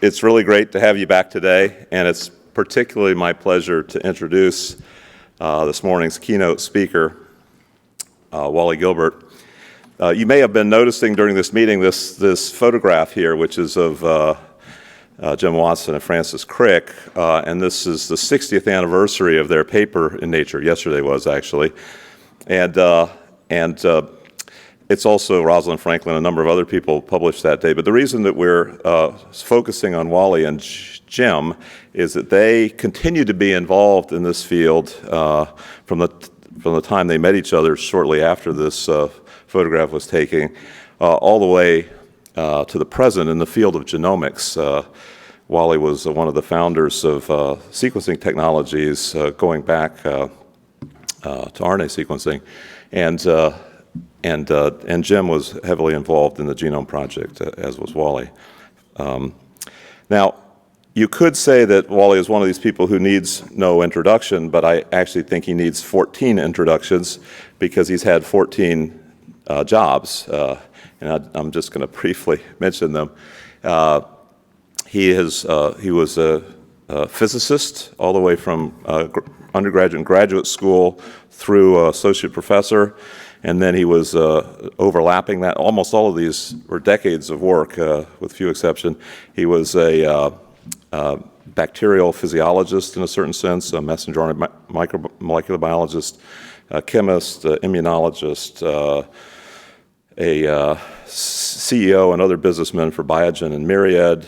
It's really great to have you back today, and it's particularly my pleasure to introduce this morning's keynote speaker, Wally Gilbert. You may have been noticing during this meeting this photograph here, which is of Jim Watson and Francis Crick, and this is the 60th anniversary of their paper in Nature. Yesterday was, actually. And it's also Rosalind Franklin and a number of other people published that day. But the reason that we're focusing on Wally and Jim is that they continue to be involved in this field from the time they met each other shortly after this photograph was taken, all the way to the present in the field of genomics. Wally was one of the founders of sequencing technologies going back to RNA sequencing, and Jim was heavily involved in the Genome Project, as was Wally. Now, you could say that Wally is one of these people who needs no introduction, but I actually think he needs 14 introductions because he's had 14 jobs, and I'm just going to briefly mention them. He was a physicist all the way from undergraduate and graduate school through associate professor. And then he was overlapping that. Almost all of these were decades of work, with few exceptions. He was a bacterial physiologist in a certain sense, a messenger RNA molecular biologist, a chemist, immunologist, a CEO and other businessmen for Biogen and Myriad,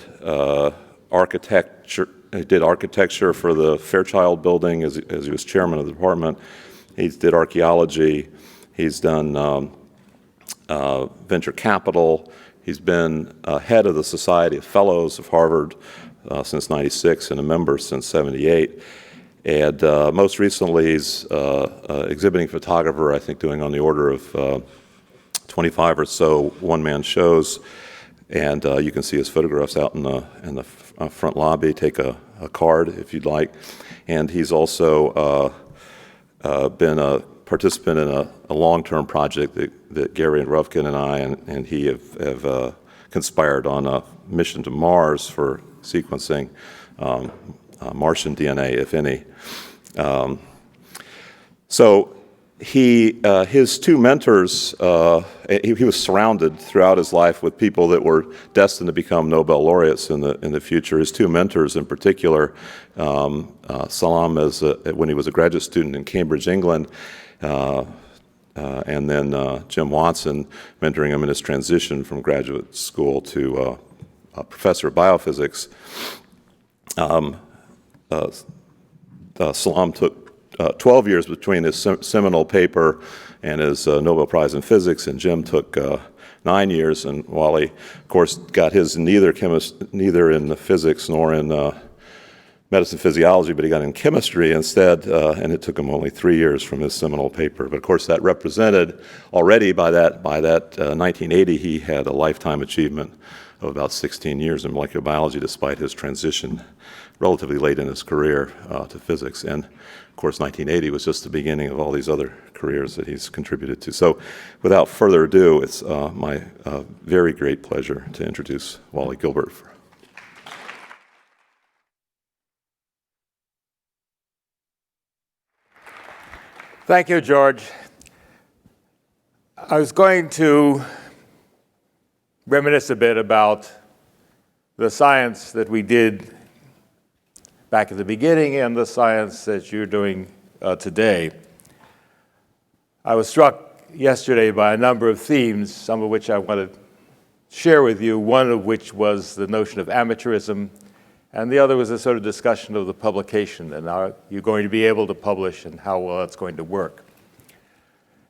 architecture. He did architecture for the Fairchild building as he was chairman of the department. He did archaeology. He's done venture capital. He's been head of the Society of Fellows of Harvard since '96 and a member since '78. And most recently, he's exhibiting photographer, I think doing on the order of 25 or so one-man shows. And you can see his photographs out in the front lobby. Take a card if you'd like. And he's also been a participant in a long-term project that Gary and Ruvkin and I and he have conspired on a mission to Mars for sequencing Martian DNA, if any. So his two mentors, he was surrounded throughout his life with people that were destined to become Nobel laureates in the future. His two mentors in particular, Salam when he was a graduate student in Cambridge, England, and then Jim Watson mentoring him in his transition from graduate school to a professor of biophysics. Salam took 12 years between his seminal paper and his Nobel Prize in Physics, and Jim took 9 years. And Wally, of course, got his neither in the physics nor in medicine physiology, but he got in chemistry instead, and it took him only 3 years from his seminal paper. But of course, that represented already by that 1980, he had a lifetime achievement of about 16 years in molecular biology, despite his transition relatively late in his career to physics. And of course, 1980 was just the beginning of all these other careers that he's contributed to. So without further ado, it's my very great pleasure to introduce Wally Gilbert. Thank you, George. I was going to reminisce a bit about the science that we did back at the beginning and the science that you're doing today. I was struck yesterday by a number of themes, some of which I want to share with you, one of which was the notion of amateurism, and the other was a sort of discussion of the publication and how you're going to be able to publish and how well it's going to work.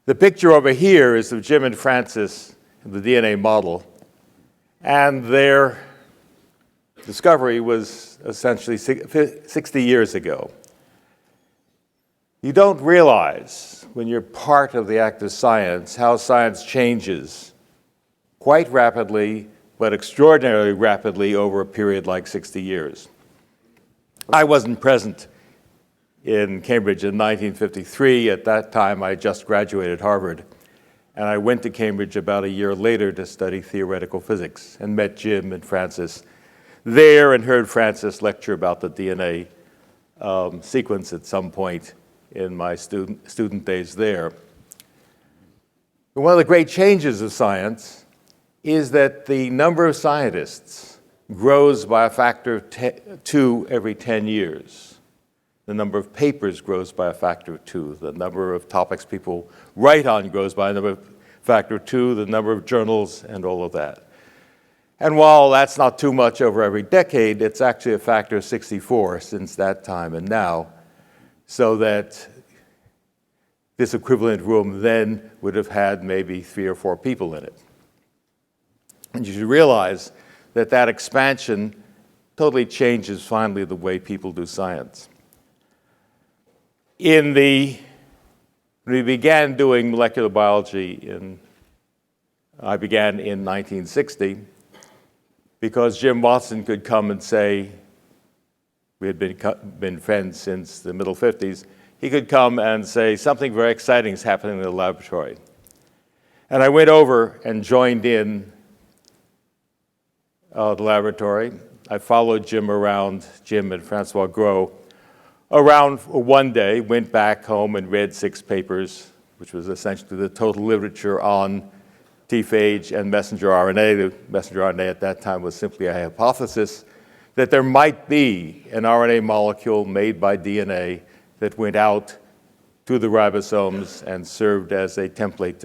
The picture over here is of Jim and Francis and the DNA model, and their discovery was essentially 60 years ago. You don't realize when you're part of the act of science how science changes quite rapidly, but extraordinarily rapidly over a period like 60 years. I wasn't present in Cambridge in 1953. At that time, I just graduated Harvard. And I went to Cambridge about a year later to study theoretical physics and met Jim and Francis there and heard Francis lecture about the DNA sequence at some point in my student days there. But one of the great changes of science is that the number of scientists grows by a factor of 2 every 10 years. The number of papers grows by a factor of 2. The number of topics people write on grows by a factor of 2, the number of journals and all of that. And while that's not too much over every decade, it's actually a factor of 64 since that time and now, so that this equivalent room then would have had maybe 3 or 4 people in it. And you should realize that that expansion totally changes finally the way people do science. When we began doing molecular biology I began in 1960, because Jim Watson could come and say, we had been friends since the middle 50s, he could come and say, something very exciting is happening in the laboratory. And I went over and joined in the laboratory. I followed Jim and Francois Gros, around one day, went back home and read 6 papers, which was essentially the total literature on T-phage and messenger RNA. The messenger RNA at that time was simply a hypothesis that there might be an RNA molecule made by DNA that went out to the ribosomes and served as a template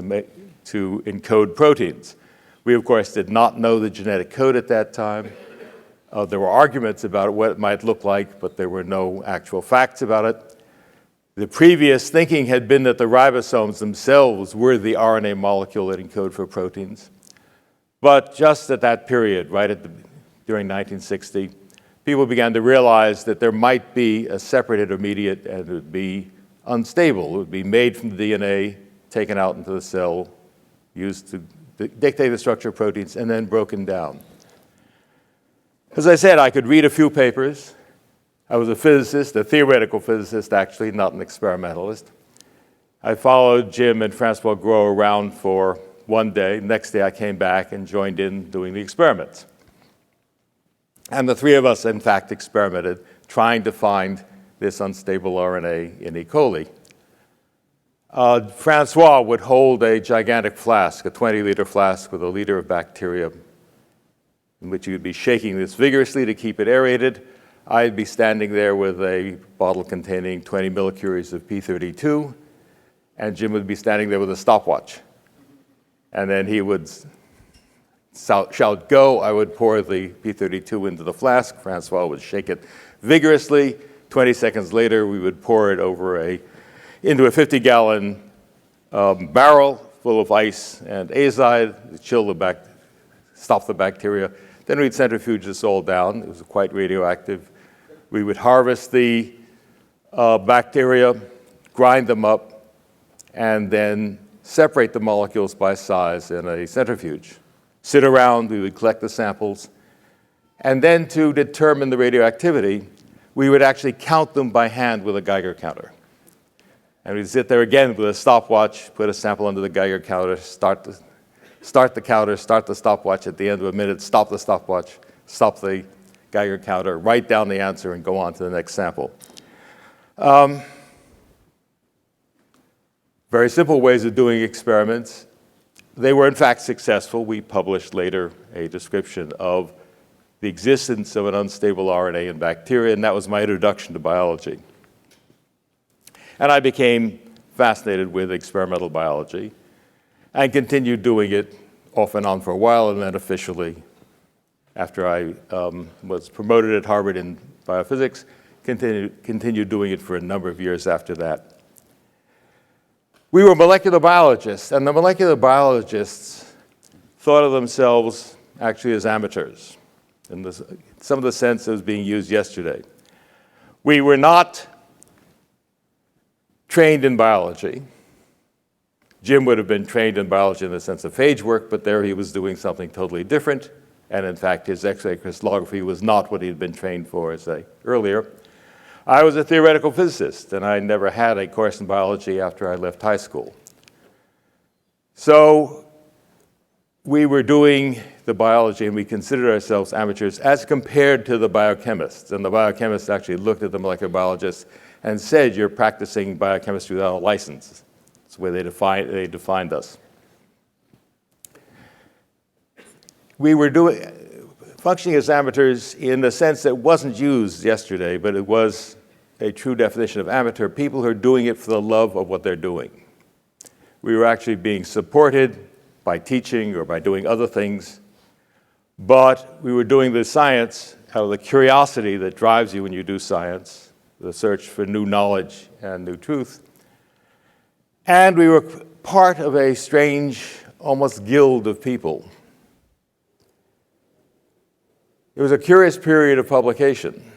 to encode proteins. We, of course, did not know the genetic code at that time. There were arguments about what it might look like, but there were no actual facts about it. The previous thinking had been that the ribosomes themselves were the RNA molecule that encode for proteins. But just at that period, during 1960, people began to realize that there might be a separate intermediate and it would be unstable. It would be made from the DNA, taken out into the cell, used to dictate the structure of proteins, and then broken down. As I said, I could read a few papers. I was a physicist, a theoretical physicist, actually, not an experimentalist. I followed Jim and Francois Gros around for one day. Next day, I came back and joined in doing the experiments. And the 3 of us, in fact, experimented, trying to find this unstable RNA in E. coli. Francois would hold a gigantic flask, a 20-liter flask with a liter of bacteria, in which you would be shaking this vigorously to keep it aerated. I'd be standing there with a bottle containing 20 millicuries of P32, and Jim would be standing there with a stopwatch. And then he would shout, "Go!" I would pour the P32 into the flask. Francois would shake it vigorously. 20 seconds later, we would pour it into a 50-gallon barrel full of ice and azide, stop the bacteria. Then we'd centrifuge this all down. It was quite radioactive. We would harvest the bacteria, grind them up, and then separate the molecules by size in a centrifuge. Sit around, we would collect the samples, and then to determine the radioactivity, we would actually count them by hand with a Geiger counter. And we'd sit there again with a stopwatch, put a sample under the Geiger counter, start the counter, start the stopwatch at the end of a minute, stop the stopwatch, stop the Geiger counter, write down the answer, and go on to the next sample. Very simple ways of doing experiments. They were, in fact, successful. We published later a description of the existence of an unstable RNA in bacteria, and that was my introduction to biology. And I became fascinated with experimental biology and continued doing it off and on for a while, and then officially, after I was promoted at Harvard in biophysics, continued doing it for a number of years after that. We were molecular biologists, and the molecular biologists thought of themselves actually as amateurs, in some of the sense that was being used yesterday. We were not trained in biology. Jim would have been trained in biology in the sense of phage work, but there he was doing something totally different. And in fact, his X-ray crystallography was not what he had been trained for, as I earlier. I was a theoretical physicist, and I never had a course in biology after I left high school. So we were doing the biology, and we considered ourselves amateurs as compared to the biochemists. And the biochemists actually looked at the molecular biologists and said, you're practicing biochemistry without a license. That's the way they defined us. We were functioning as amateurs in the sense that it wasn't used yesterday, but it was a true definition of amateur, people who are doing it for the love of what they're doing. We were actually being supported by teaching or by doing other things, but we were doing the science out of the curiosity that drives you when you do science, the search for new knowledge and new truth. And we were part of a strange, almost guild of people. It was a curious period of publication.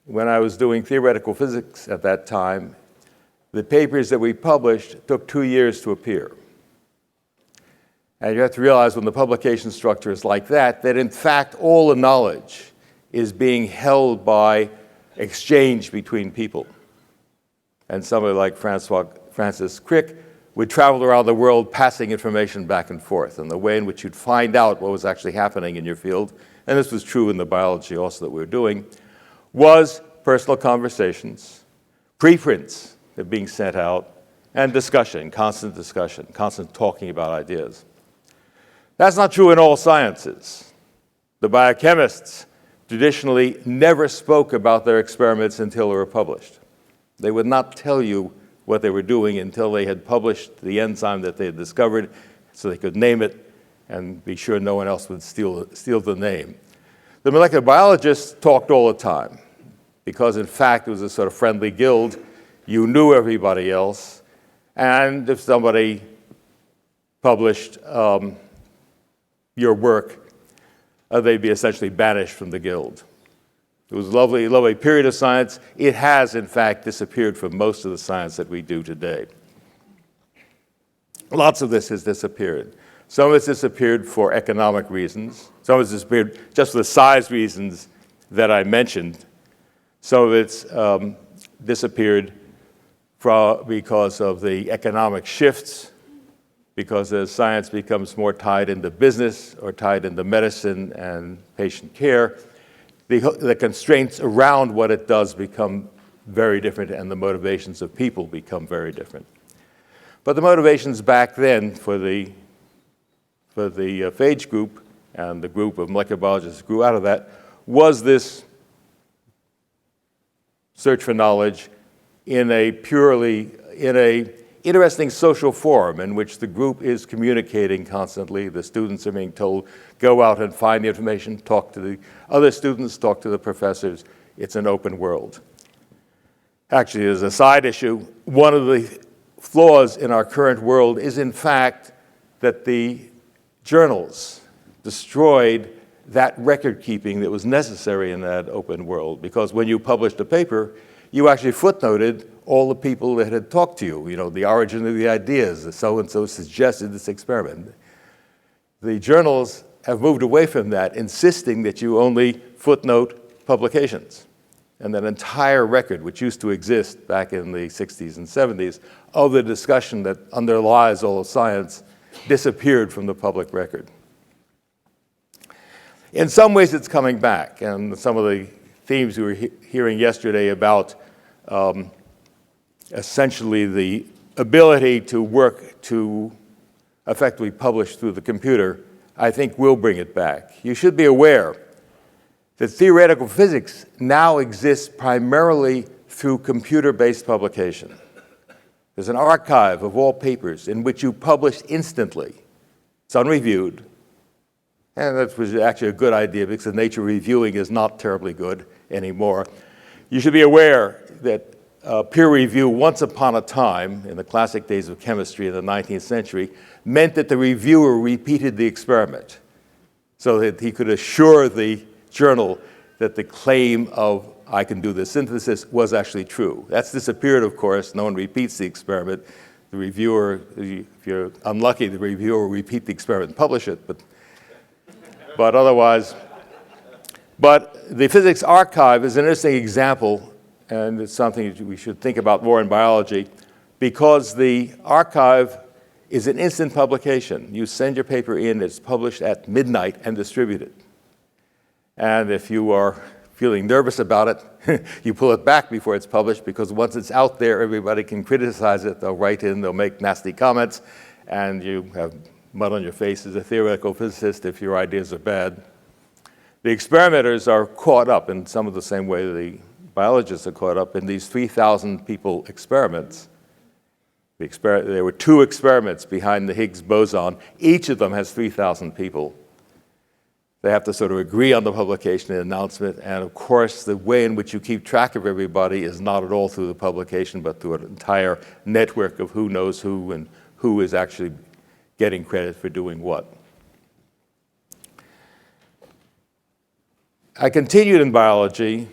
When I was doing theoretical physics at that time, the papers that we published took 2 years to appear. And you have to realize when the publication structure is like that in fact all the knowledge is being held by exchange between people. And somebody like Francis Crick would travel around the world passing information back and forth, and the way in which you'd find out what was actually happening in your field, and this was true in the biology also that we were doing, was personal conversations, preprints that being sent out, and discussion, constant talking about ideas. That's not true in all sciences. The biochemists traditionally never spoke about their experiments until they were published. They would not tell you what they were doing until they had published the enzyme that they had discovered, so they could name it and be sure no one else would steal the name. The molecular biologists talked all the time, because in fact it was a sort of friendly guild. You knew everybody else, and if somebody published your work, they'd be essentially banished from the guild. It was a lovely period of science. It has, in fact, disappeared from most of the science that we do today. Lots of this has disappeared. Some of it's disappeared for economic reasons. Some of it's disappeared just for the size reasons that I mentioned. Some of it's disappeared because of the economic shifts, because as science becomes more tied into business or tied into medicine and patient care, the constraints around what it does become very different, and the motivations of people become very different. But the motivations back then for the phage group and the group of molecular biologists who grew out of that was this search for knowledge in a interesting social forum in which the group is communicating constantly. The students are being told, go out and find the information, talk to the other students, talk to the professors. It's an open world. Actually, as a side issue, one of the flaws in our current world is, in fact, that the journals destroyed that record keeping that was necessary in that open world, because when you published a paper, you actually footnoted all the people that had talked to you, the origin of the ideas, so-and-so suggested this experiment. The journals have moved away from that, insisting that you only footnote publications. And that entire record, which used to exist back in the 60s and 70s, of the discussion that underlies all of science, disappeared from the public record. In some ways, it's coming back, and some of the themes we were hearing yesterday about essentially the ability to work to effectively publish through the computer, I think will bring it back. You should be aware that theoretical physics now exists primarily through computer-based publication. There's an archive of all papers in which you publish instantly. It's unreviewed. And that was actually a good idea, because the nature of reviewing is not terribly good anymore. You should be aware that peer review, once upon a time, in the classic days of chemistry in the 19th century, meant that the reviewer repeated the experiment so that he could assure the journal that the claim of I can do this synthesis was actually true. That's disappeared, of course. No one repeats the experiment. The reviewer, if you're unlucky, the reviewer will repeat the experiment and publish it, but otherwise. But the physics archive is an interesting example, and it's something we should think about more in biology, because the archive is an instant publication. You send your paper in, it's published at midnight and distributed. And if you are feeling nervous about it, you pull it back before it's published, because once it's out there, everybody can criticize it. They'll write in, they'll make nasty comments, and you have mud on your face as a theoretical physicist if your ideas are bad. The experimenters are caught up in some of the same way the biologists are caught up in these 3,000 people experiments. There were 2 experiments behind the Higgs boson. Each of them has 3,000 people. They have to sort of agree on the publication and announcement, and of course the way in which you keep track of everybody is not at all through the publication, but through an entire network of who knows who and who is actually getting credit for doing what. I continued in biology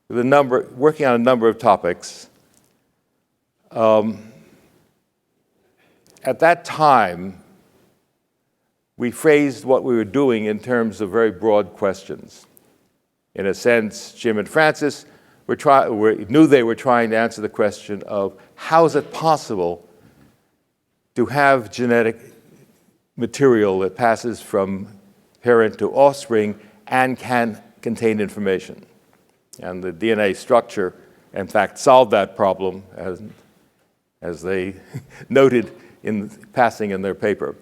with working on a number of topics. At that time, we phrased what we were doing in terms of very broad questions. In a sense, Jim and Francis knew they were trying to answer the question of how is it possible to have genetic material that passes from parent to offspring and can contain information. And the DNA structure, in fact, solved that problem, as they noted in passing in their paper.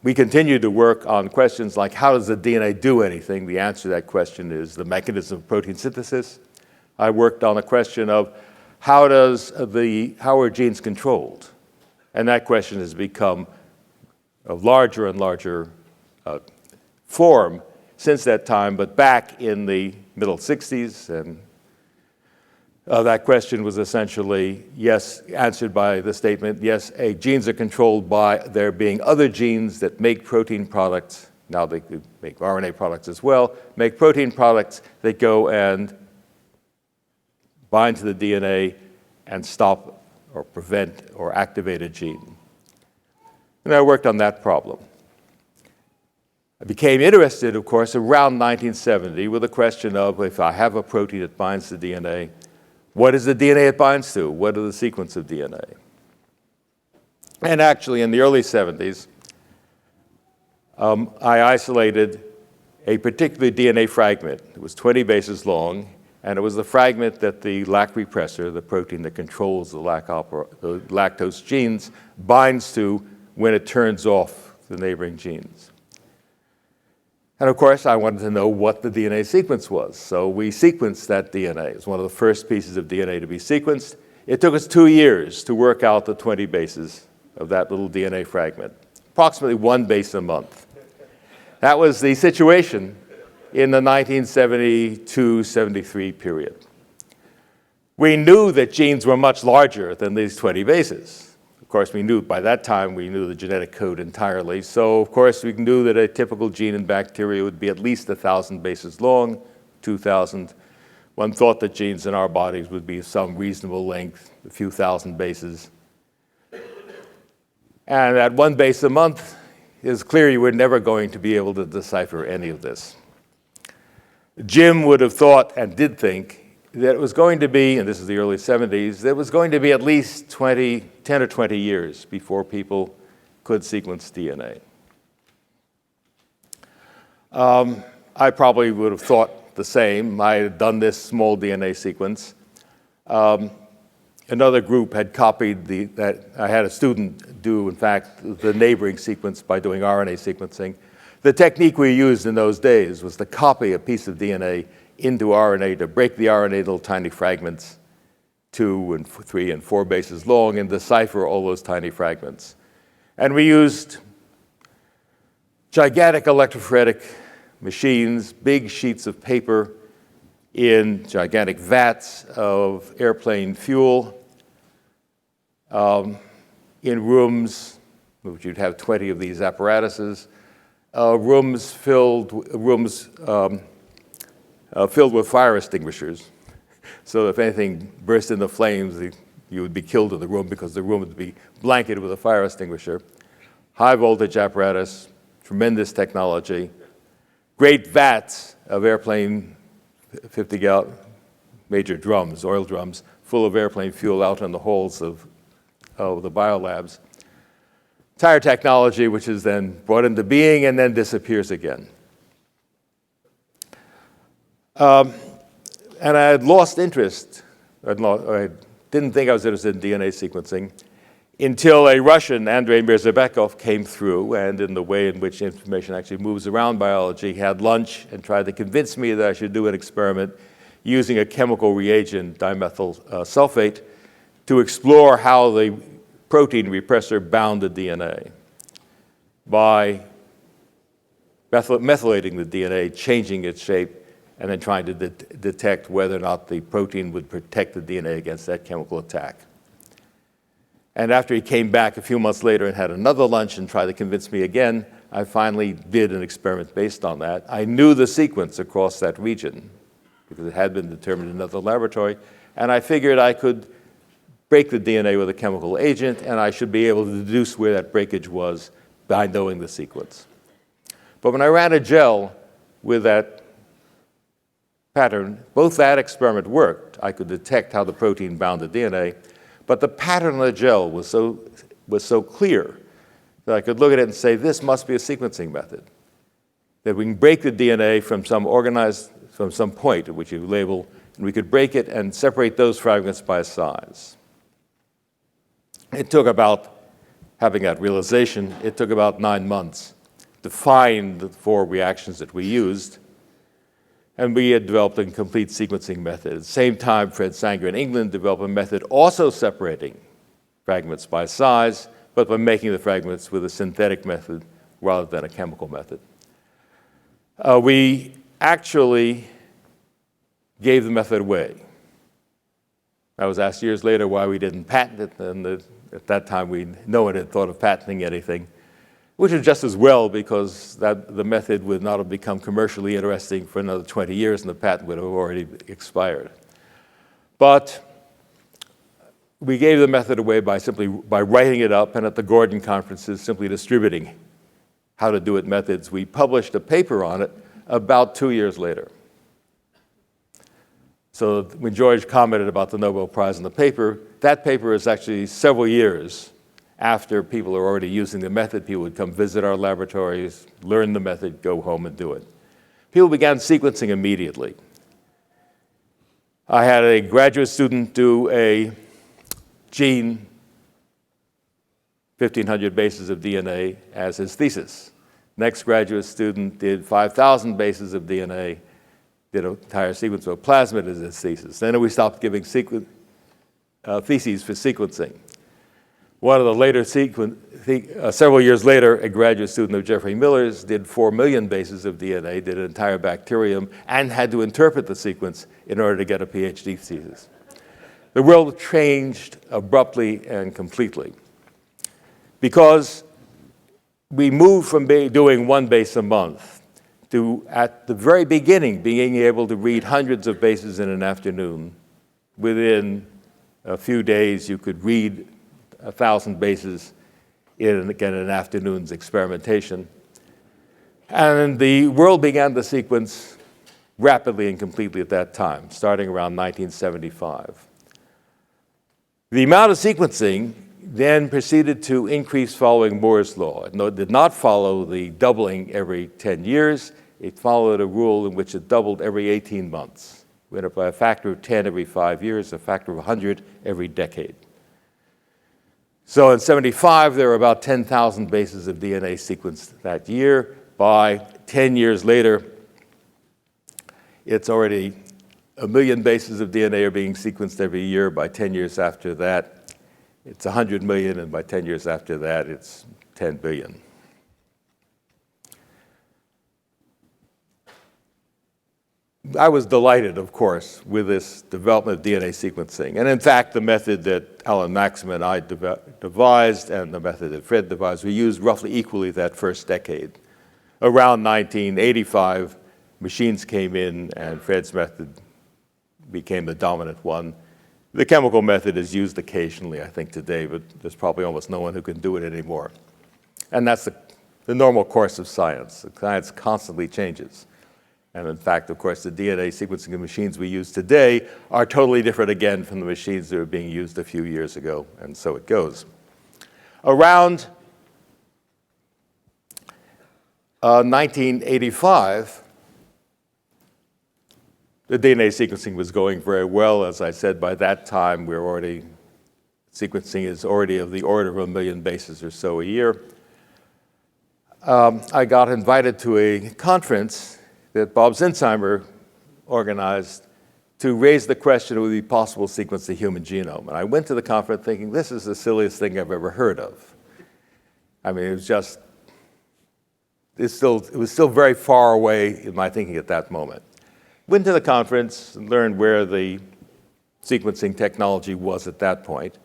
We continued to work on questions like, how does the DNA do anything? The answer to that question is the mechanism of protein synthesis. I worked on a question of how are genes controlled? And that question has become a larger and larger form since that time, but back in the middle 60s, and that question was essentially, yes, answered by the statement, yes, genes are controlled by there being other genes that make protein products. Now they could make RNA products as well, make protein products that go and bind to the DNA and stop or prevent or activate a gene. And I worked on that problem. I became interested, of course, around 1970 with the question of, if I have a protein that binds to DNA, what is the DNA it binds to? What are the sequence of DNA? And actually, in the early 70s, I isolated a particular DNA fragment. It was 20 bases long, and it was the fragment that the lac repressor, the protein that controls the lactose genes, binds to when it turns off the neighboring genes. And of course, I wanted to know what the DNA sequence was. So we sequenced that DNA. It was one of the first pieces of DNA to be sequenced. It took us 2 years to work out the 20 bases of that little DNA fragment, approximately 1 base a month. That was the situation in the 1972-73 period. We knew that genes were much larger than these 20 bases. Of course, by that time, we knew the genetic code entirely. So, of course, we knew that a typical gene in bacteria would be at least 1,000 bases long, 2,000. One thought that genes in our bodies would be some reasonable length, a few thousand bases. And at 1 base a month, it was clear you were never going to be able to decipher any of this. Jim would have thought, and did think, that it was going to be, and this is the early 70s, that it was going to be at least 10 or 20 years before people could sequence DNA. I probably would have thought the same. I had done this small DNA sequence. Another group had copied that I had a student do, in fact, the neighboring sequence by doing RNA sequencing. The technique we used in those days was to copy a piece of DNA into RNA, to break the RNA little tiny fragments, 2 and 3 and 4 bases long, and decipher all those tiny fragments. And we used gigantic electrophoretic machines, big sheets of paper in gigantic vats of airplane fuel, in rooms, which you'd have 20 of these apparatuses, rooms filled with fire extinguishers. So if anything burst into flames, you would be killed in the room because the room would be blanketed with a fire extinguisher. High voltage apparatus, tremendous technology, great vats of airplane 50-gallon major drums, oil drums, full of airplane fuel out in the halls of of the biolabs. Entire technology which is then brought into being and then disappears again. And I had lost interest. I didn't think I was interested in DNA sequencing until a Russian, Andrei Mirzabekov, came through, and in the way in which information actually moves around biology, had lunch and tried to convince me that I should do an experiment using a chemical reagent, dimethyl sulfate, to explore how the protein repressor bound the DNA by methylating the DNA, changing its shape, and then trying to detect whether or not the protein would protect the DNA against that chemical attack. And after he came back a few months later and had another lunch and tried to convince me again, I finally did an experiment based on that. I knew the sequence across that region because it had been determined in another laboratory, and I figured I could break the DNA with a chemical agent, and I should be able to deduce where that breakage was by knowing the sequence. But when I ran a gel with that pattern, both that experiment worked. I could detect how the protein bound the DNA, but the pattern of the gel was so clear that I could look at it and say, this must be a sequencing method. That we can break the DNA from some point at which you label, and we could break it and separate those fragments by size. It took about, having that realization, it took about 9 months to find the 4 reactions that we used. And we had developed a complete sequencing method. At the same time, Fred Sanger in England developed a method also separating fragments by size, but by making the fragments with a synthetic method rather than a chemical method. We actually gave the method away. I was asked years later why we didn't patent it, and at that time no one had thought of patenting anything, which is just as well, because the method would not have become commercially interesting for another 20 years, and the patent would have already expired. But we gave the method away by writing it up, and at the Gordon conferences, simply distributing how to do it methods. We published a paper on it about 2 years later. So when George commented about the Nobel Prize in the paper, that paper is actually several years after people are already using the method. People would come visit our laboratories, learn the method, go home and do it. People began sequencing immediately. I had a graduate student do a gene, 1,500 bases of DNA, as his thesis. Next graduate student did 5,000 bases of DNA, did an entire sequence of a plasmid as his thesis. Then we stopped giving theses for sequencing. One of the later several years later, a graduate student of Jeffrey Miller's did 4 million bases of DNA, did an entire bacterium, and had to interpret the sequence in order to get a PhD thesis. The world changed abruptly and completely because we moved from doing 1 base a month to, at the very beginning, being able to read hundreds of bases in an afternoon. Within a few days, you could read 1,000 bases in, again, an afternoon's experimentation. And the world began to sequence rapidly and completely at that time, starting around 1975. The amount of sequencing then proceeded to increase following Moore's law. It did not follow the doubling every 10 years. It followed a rule in which it doubled every 18 months. We went up by a factor of 10 every 5 years, a factor of 100 every decade. So in 75, there were about 10,000 bases of DNA sequenced that year. By 10 years later, it's already 1 million bases of DNA are being sequenced every year. By 10 years after that, it's 100 million, and by 10 years after that, it's 10 billion. I was delighted, of course, with this development of DNA sequencing. And in fact, the method that Allan Maxam and I devised and the method that Fred devised, we used roughly equally that first decade. Around 1985, machines came in and Fred's method became the dominant one. The chemical method is used occasionally, I think, today, but there's probably almost no one who can do it anymore. And that's the normal course of science. Science constantly changes. And in fact, of course, the DNA sequencing machines we use today are totally different again from the machines that were being used a few years ago, and so it goes. Around 1985, the DNA sequencing was going very well. As I said, by that time, sequencing is already of the order of 1 million bases or so a year. I got invited to a conference that Bob Zinsheimer organized to raise the question, it would be possible to sequence the human genome. And I went to the conference thinking, this is the silliest thing I've ever heard of. I mean, it was still very far away in my thinking at that moment. Went to the conference and learned where the sequencing technology was at that point.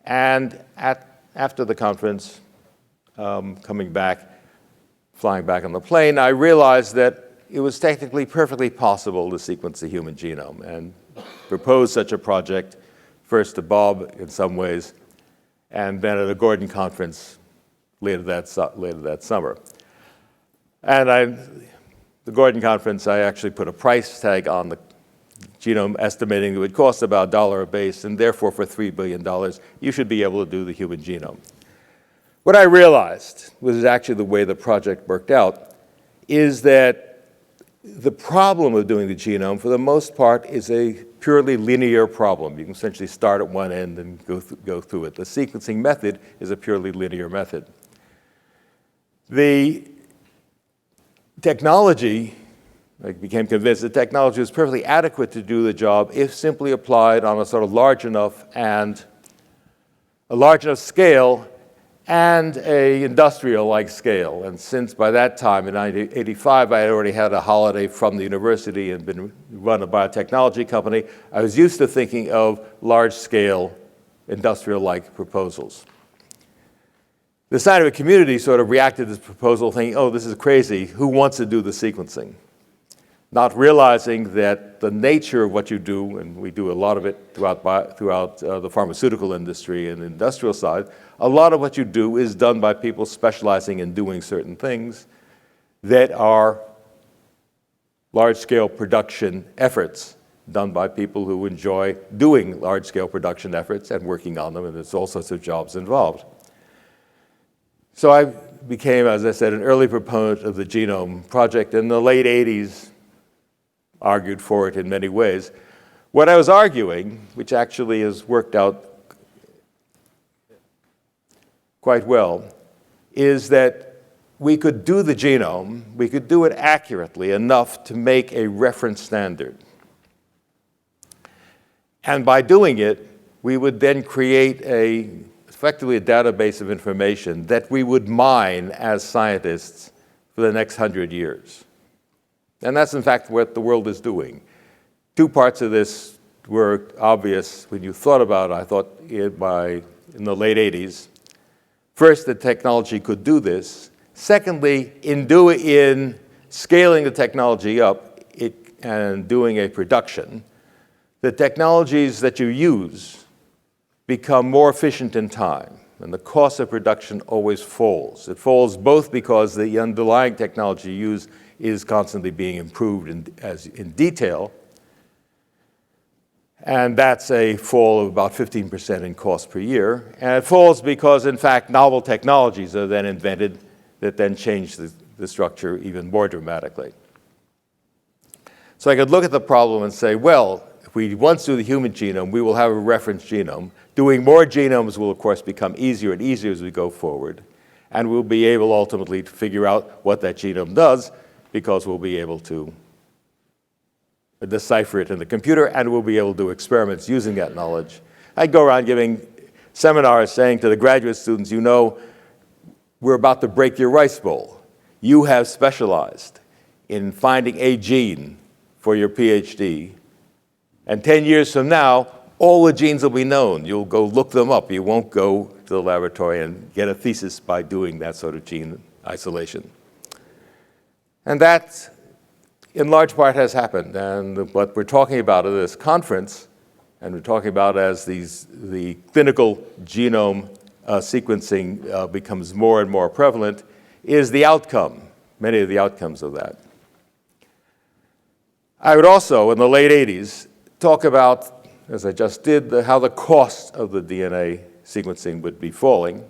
And after the conference, flying back on the plane, I realized that it was technically perfectly possible to sequence the human genome, and proposed such a project first to Bob in some ways, and then at a Gordon conference later that summer. And the Gordon conference, I actually put a price tag on the genome, estimating it would cost about $1 a base, and therefore for $3 billion, you should be able to do the human genome. What I realized was actually the way the project worked out is that the problem of doing the genome, for the most part, is a purely linear problem. You can essentially start at one end and go through it. The sequencing method is a purely linear method. The technology, I became convinced the technology was perfectly adequate to do the job if simply applied on a sort of large enough scale and a industrial-like scale. And since by that time, in 1985, I had already had a holiday from the university and run a biotechnology company, I was used to thinking of large-scale, industrial-like proposals. The scientific community sort of reacted to this proposal thinking, oh, this is crazy, who wants to do the sequencing? Not realizing that the nature of what you do, and we do a lot of it throughout the pharmaceutical industry and the industrial side, a lot of what you do is done by people specializing in doing certain things that are large-scale production efforts done by people who enjoy doing large-scale production efforts and working on them, and there's all sorts of jobs involved. So I became, as I said, an early proponent of the genome project. In the late 80s, argued for it in many ways. What I was arguing, which actually has worked out quite well, is that we could do the genome, we could do it accurately enough to make a reference standard. And by doing it, we would then create effectively a database of information that we would mine as scientists for the next 100 years. And that's, in fact, what the world is doing. Two parts of this were obvious when you thought about it, I thought, in the late 80s. First, the technology could do this. Secondly, in scaling the technology up and doing a production, the technologies that you use become more efficient in time, and the cost of production always falls. It falls both because the underlying technology you use is constantly being improved in detail, and that's a fall of about 15% in cost per year. And it falls because, in fact, novel technologies are then invented that then change the structure even more dramatically. So I could look at the problem and say, well, if we once do the human genome, we will have a reference genome. Doing more genomes will, of course, become easier and easier as we go forward, and we'll be able ultimately to figure out what that genome does, because we'll be able to decipher it in the computer, and we'll be able to do experiments using that knowledge. I go around giving seminars saying to the graduate students, you know, we're about to break your rice bowl. You have specialized in finding a gene for your PhD, and 10 years from now, all the genes will be known. You'll go look them up. You won't go to the laboratory and get a thesis by doing that sort of gene isolation. And that, in large part, has happened. And what we're talking about at this conference, and we're talking about as the clinical genome sequencing becomes more and more prevalent, is the outcome, many of the outcomes of that. I would also, in the late 80s, talk about, as I just did, how the cost of the DNA sequencing would be falling.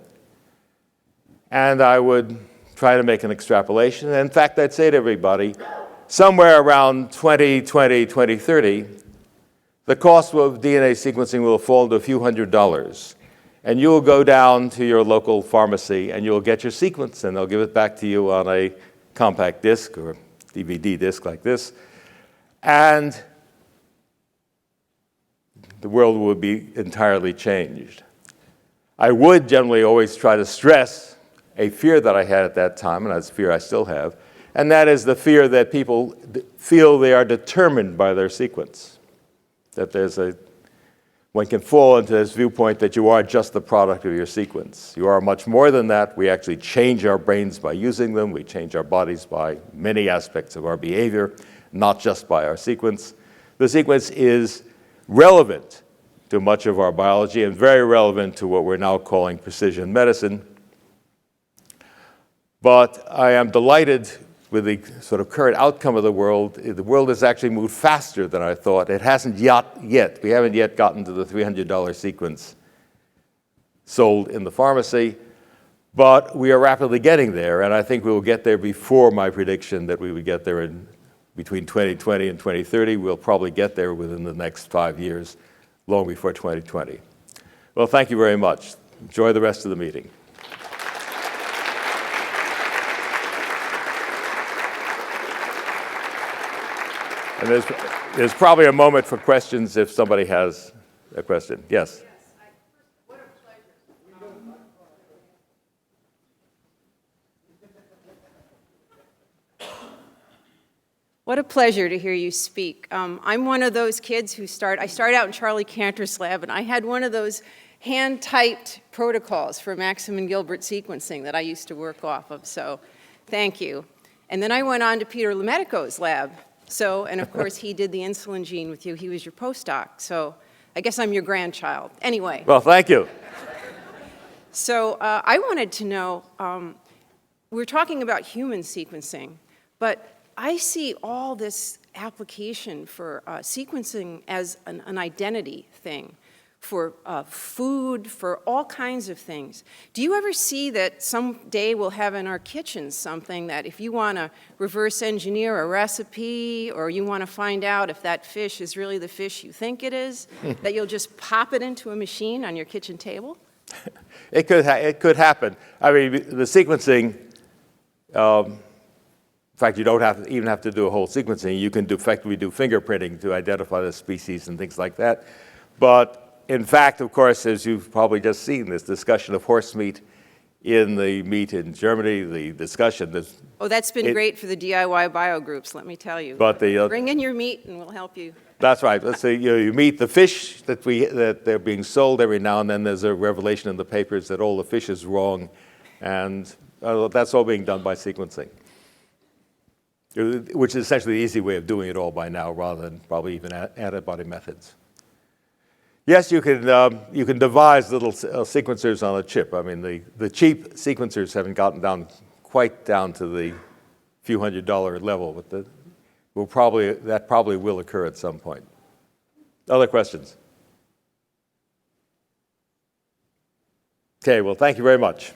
And I would try to make an extrapolation. And in fact, I'd say to everybody, somewhere around 2020, 2030, the cost of DNA sequencing will fall to a few $100s. And you'll go down to your local pharmacy and you'll get your sequence, and they'll give it back to you on a compact disc or DVD disc like this. And the world would be entirely changed. I would generally always try to stress a fear that I had at that time, and that's a fear I still have, and that is the fear that people feel they are determined by their sequence. That one can fall into this viewpoint that you are just the product of your sequence. You are much more than that. We actually change our brains by using them. We change our bodies by many aspects of our behavior, not just by our sequence. The sequence is relevant to much of our biology and very relevant to what we're now calling precision medicine. But I am delighted with the sort of current outcome of the world. The world has actually moved faster than I thought. It hasn't yet. We haven't yet gotten to the $300 sequence sold in the pharmacy, but we are rapidly getting there, and I think we will get there before my prediction that we would get there in between 2020 and 2030. We'll probably get there within the next 5 years, long before 2020. Well, thank you very much. Enjoy the rest of the meeting. And there's probably a moment for questions if somebody has a question. Yes? What a pleasure. What a pleasure to hear you speak. I'm one of those kids who I started out in Charlie Cantor's lab, and I had one of those hand-typed protocols for Maxam and Gilbert sequencing that I used to work off of, so thank you. And then I went on to Peter Lemetico's lab. And of course, he did the insulin gene with you. He was your postdoc. So I guess I'm your grandchild. Anyway. Well, thank you. So I wanted to know, we're talking about human sequencing, but I see all this application for sequencing as an identity thing, for food, for all kinds of things. Do you ever see that someday we'll have in our kitchens something that if you want to reverse engineer a recipe, or you want to find out if that fish is really the fish you think it is, that you'll just pop it into a machine on your kitchen table? It could happen. I mean, the sequencing, in fact, you don't even have to do a whole sequencing. You can effectively do fingerprinting to identify the species and things like that. But in fact, of course, as you've probably just seen, this discussion of horse meat in the meat in Germany, the discussion. Oh, that's been great for the DIY bio groups, let me tell you. But bring in your meat and we'll help you. That's right. Let's say you meet the fish that they're being sold every now and then. There's a revelation in the papers that all the fish is wrong, and that's all being done by sequencing, which is essentially the easy way of doing it all by now, rather than probably even antibody methods. Yes, you can devise little sequencers on a chip. I mean, the cheap sequencers haven't gotten quite down to the few $100 level, but that probably will occur at some point. Other questions? Okay, well, thank you very much.